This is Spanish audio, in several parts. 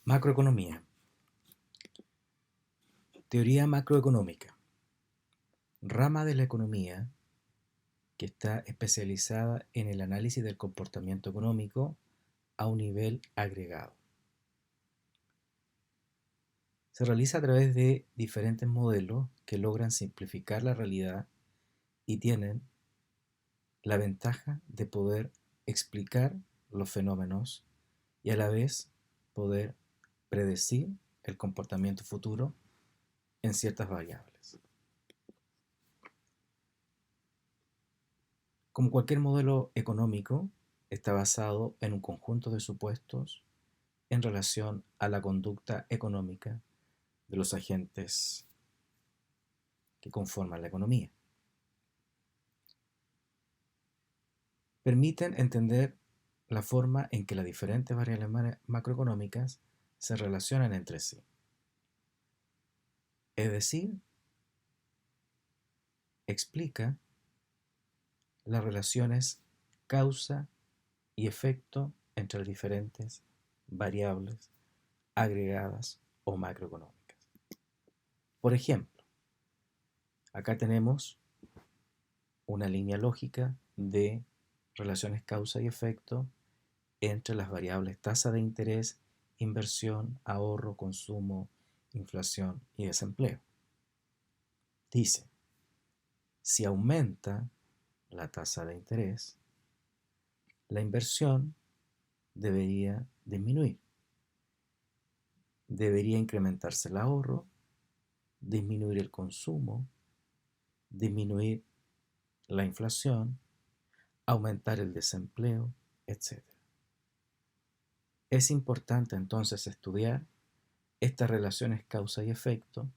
Macroeconomía. Teoría macroeconómica. Rama de la economía que está especializada en el análisis del comportamiento económico a un nivel agregado. Se realiza a través de diferentes modelos que logran simplificar la realidad y tienen la ventaja de poder explicar los fenómenos y a la vez poder predecir el comportamiento futuro en ciertas variables. Como cualquier modelo económico, está basado en un conjunto de supuestos en relación a la conducta económica de los agentes que conforman la economía. Permiten entender la forma en que las diferentes variables macroeconómicas se relacionan entre sí. Es decir, explica las relaciones causa y efecto entre las diferentes variables agregadas o macroeconómicas. Por ejemplo, acá tenemos una línea lógica de relaciones causa y efecto entre las variables tasa de interés, inversión, ahorro, consumo, inflación y desempleo. Dice, si aumenta la tasa de interés, la inversión debería disminuir. Debería incrementarse el ahorro, disminuir el consumo, disminuir la inflación, aumentar el desempleo, etc. Es importante entonces estudiar estas relaciones causa y efecto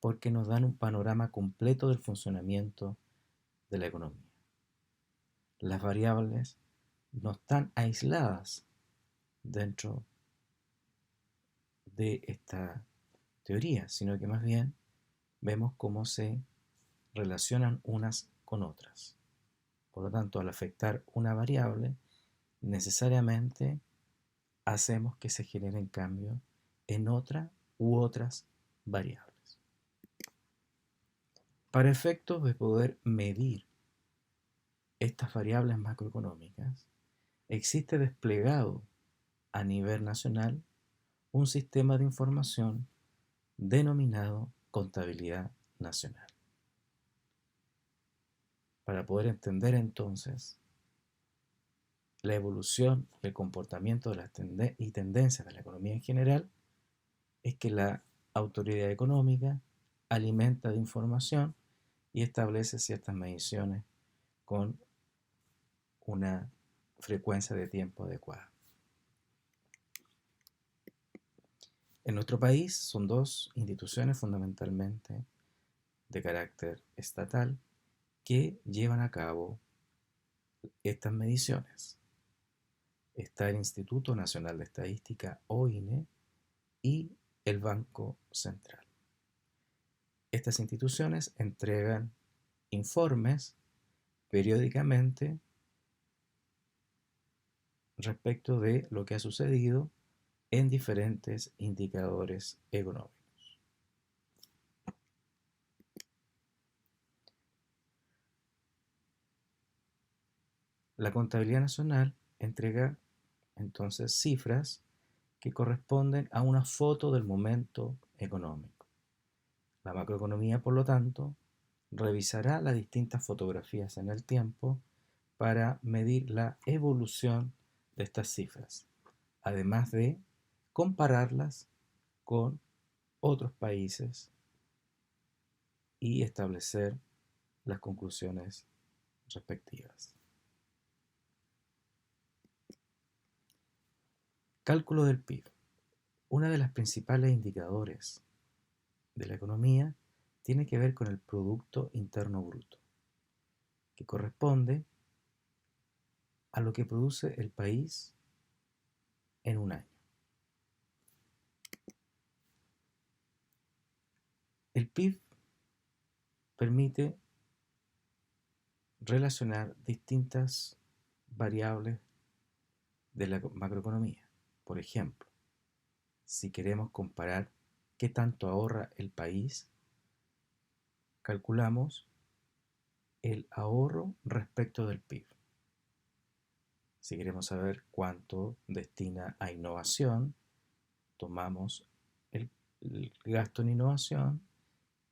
porque nos dan un panorama completo del funcionamiento de la economía. Las variables no están aisladas dentro de esta teoría, sino que más bien vemos cómo se relacionan unas con otras. Por lo tanto, al afectar una variable, necesariamente hacemos que se generen cambios en otra u otras variables. Para efectos de poder medir estas variables macroeconómicas, existe desplegado a nivel nacional un sistema de información denominado Contabilidad Nacional. Para poder entender entonces la evolución, el comportamiento de las y tendencias de la economía en general, es que la autoridad económica alimenta de información y establece ciertas mediciones con una frecuencia de tiempo adecuada. En nuestro país son dos instituciones fundamentalmente de carácter estatal que llevan a cabo estas mediciones. Está el Instituto Nacional de Estadística o INE y el Banco Central. Estas instituciones entregan informes periódicamente respecto de lo que ha sucedido en diferentes indicadores económicos. La contabilidad nacional entrega entonces cifras que corresponden a una foto del momento económico. La macroeconomía, por lo tanto, revisará las distintas fotografías en el tiempo para medir la evolución de estas cifras, además de compararlas con otros países y establecer las conclusiones respectivas. Cálculo del PIB. Una de las principales indicadores de la economía tiene que ver con el Producto Interno Bruto, que corresponde a lo que produce el país en un año. El PIB permite relacionar distintas variables de la macroeconomía. Por ejemplo, Si queremos comparar qué tanto ahorra el país, calculamos el ahorro respecto del PIB. Si queremos saber cuánto destina a innovación, tomamos el gasto en innovación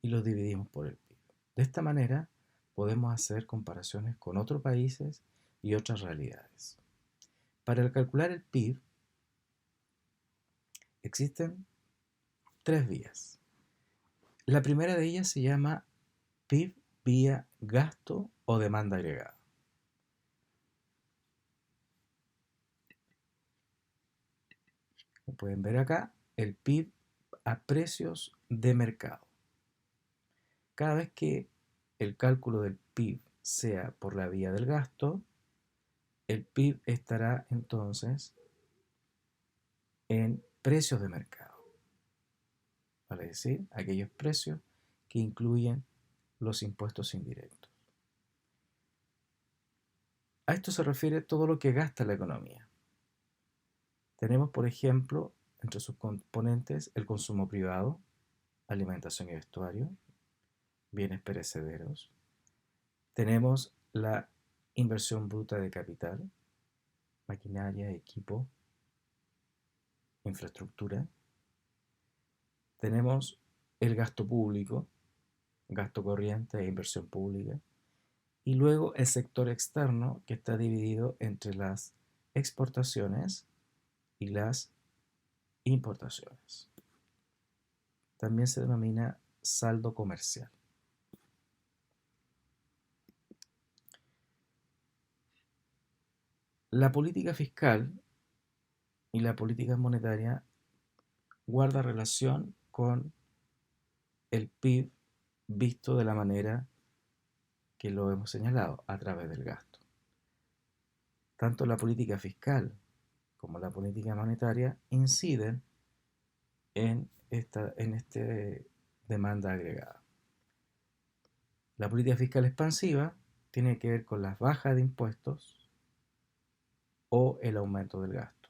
y lo dividimos por el PIB. De esta manera podemos hacer comparaciones con otros países y otras realidades. Para calcular el PIB existen tres vías. La primera de ellas se llama PIB vía gasto o demanda agregada. Como pueden ver acá, el PIB a precios de mercado. Cada vez que el cálculo del PIB sea por la vía del gasto, el PIB estará entonces en precios de mercado. Vale decir, aquellos precios que incluyen los impuestos indirectos. A esto se refiere todo lo que gasta la economía. Tenemos, por ejemplo, entre sus componentes el consumo privado, alimentación y vestuario, bienes perecederos. Tenemos la inversión bruta de capital, maquinaria, equipo, infraestructura. Tenemos el gasto público, gasto corriente e inversión pública. Y luego el sector externo, que está dividido entre las exportaciones y las importaciones. También se denomina saldo comercial. La política fiscal y la política monetaria guarda relación con el PIB visto de la manera que lo hemos señalado, a través del gasto. Tanto la política fiscal como la política monetaria inciden en esta demanda agregada. La política fiscal expansiva tiene que ver con las bajas de impuestos o el aumento del gasto.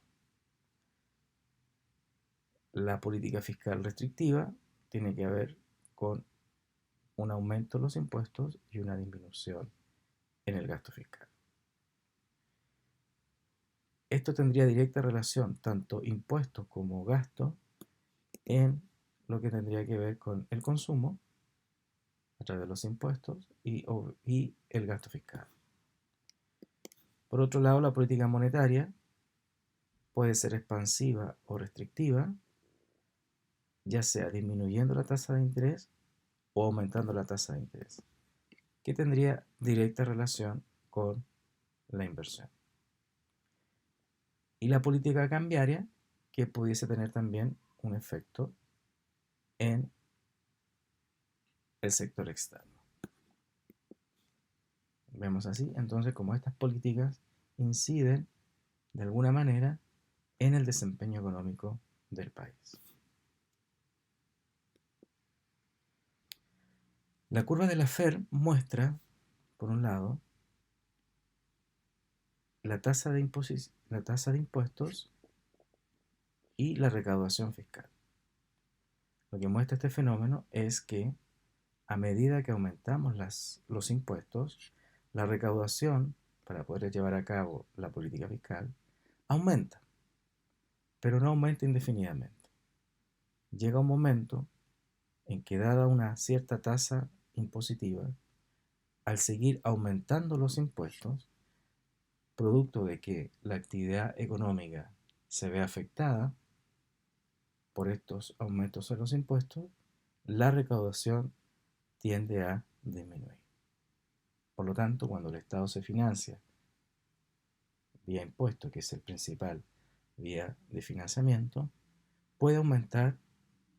La política fiscal restrictiva tiene que ver con un aumento de los impuestos y una disminución en el gasto fiscal. Esto tendría directa relación, tanto impuestos como gasto, en lo que tendría que ver con el consumo a través de los impuestos y el gasto fiscal. Por otro lado, la política monetaria puede ser expansiva o restrictiva, ya sea disminuyendo la tasa de interés o aumentando la tasa de interés, que tendría directa relación con la inversión. Y la política cambiaria, que pudiese tener también un efecto en el sector externo. Vemos así, entonces, cómo estas políticas inciden de alguna manera en el desempeño económico del país. La curva de Laffer muestra, por un lado, la tasa de impuestos y la recaudación fiscal. Lo que muestra este fenómeno es que a medida que aumentamos los impuestos, la recaudación para poder llevar a cabo la política fiscal aumenta, pero no aumenta indefinidamente. Llega un momento en que, dada una cierta tasa impositiva, al seguir aumentando los impuestos, producto de que la actividad económica se ve afectada por estos aumentos en los impuestos, la recaudación tiende a disminuir. Por lo tanto, cuando el Estado se financia vía impuestos, que es el principal vía de financiamiento, puede aumentar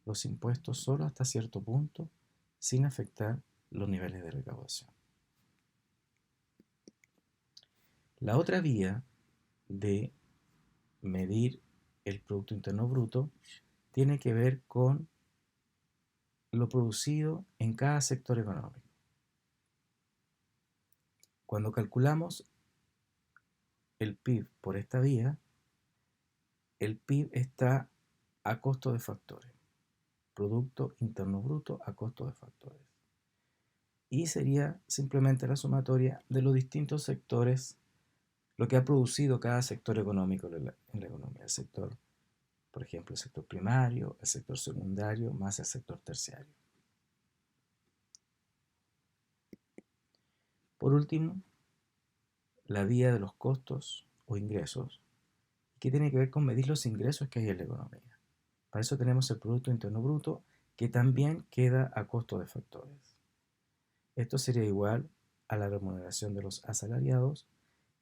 los impuestos solo hasta cierto punto sin afectar los niveles de recaudación. La otra vía de medir el Producto Interno Bruto tiene que ver con lo producido en cada sector económico. Cuando calculamos el PIB por esta vía, el PIB está a costo de factores. Producto Interno Bruto a costo de factores. Y sería simplemente la sumatoria de los distintos sectores, lo que ha producido cada sector económico en la economía. El sector, por ejemplo, el sector primario, el sector secundario, más el sector terciario. Por último, la vía de los costos o ingresos, que tiene que ver con medir los ingresos que hay en la economía. Para eso tenemos el Producto Interno Bruto, que también queda a costo de factores. Esto sería igual a la remuneración de los asalariados,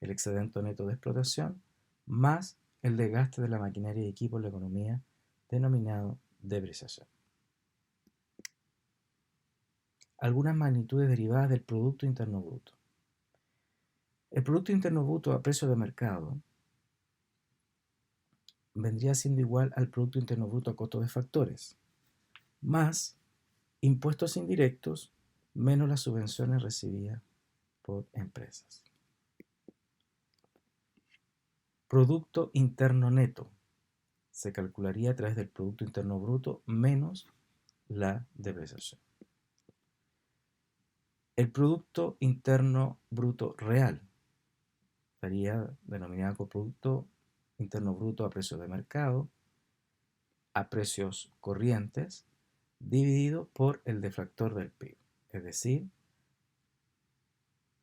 el excedente neto de explotación, más el desgaste de la maquinaria y equipo en la economía, denominado depreciación. Algunas magnitudes derivadas del Producto Interno Bruto. El Producto Interno Bruto a precio de mercado vendría siendo igual al Producto Interno Bruto a costo de factores, más impuestos indirectos menos las subvenciones recibidas por empresas. Producto Interno Neto se calcularía a través del Producto Interno Bruto menos la depreciación. El Producto Interno Bruto Real estaría denominado como Producto Interno Bruto a precios de mercado, a precios corrientes, dividido por el deflactor del PIB. Es decir,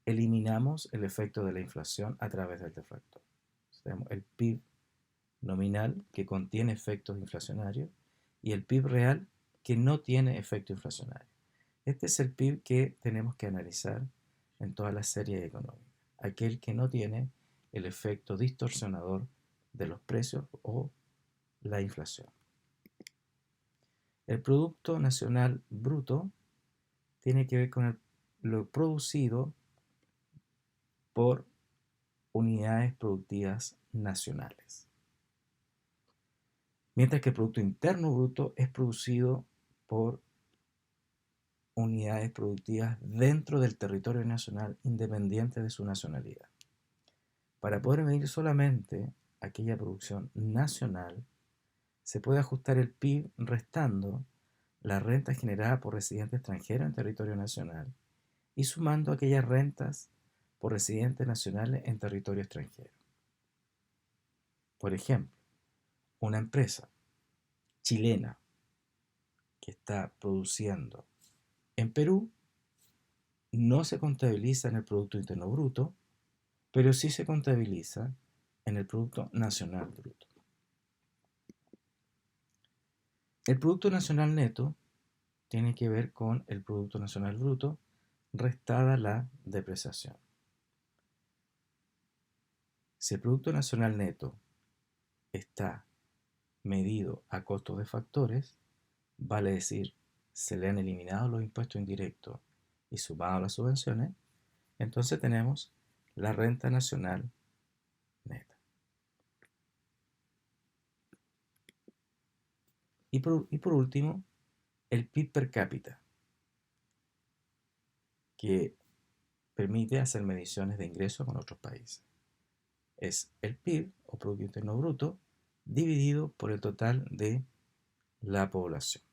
eliminamos el efecto de la inflación a través del deflactor. Tenemos el PIB nominal, que contiene efectos inflacionarios, y el PIB real, que no tiene efecto inflacionario. Este es el PIB que tenemos que analizar en toda la serie económica, aquel que no tiene el efecto distorsionador de los precios o la inflación. El Producto Nacional Bruto tiene que ver con lo producido por unidades productivas nacionales. Mientras que el Producto Interno Bruto es producido por unidades productivas dentro del territorio nacional independiente de su nacionalidad. Para poder medir solamente aquella producción nacional, se puede ajustar el PIB restando la renta generada por residentes extranjeros en territorio nacional y sumando aquellas rentas por residentes nacionales en territorio extranjero. Por ejemplo, una empresa chilena que está produciendo en Perú no se contabiliza en el Producto Interno Bruto, pero sí se contabiliza en el Producto Nacional Bruto. El Producto Nacional Neto tiene que ver con el Producto Nacional Bruto restada la depreciación. Si el Producto Nacional Neto está medido a costos de factores, vale decir, se le han eliminado los impuestos indirectos y sumado las subvenciones, entonces tenemos la renta nacional neta. Y por último, el PIB per cápita, que permite hacer mediciones de ingresos con otros países. Es el PIB, o Producto Interno Bruto, dividido por el total de la población.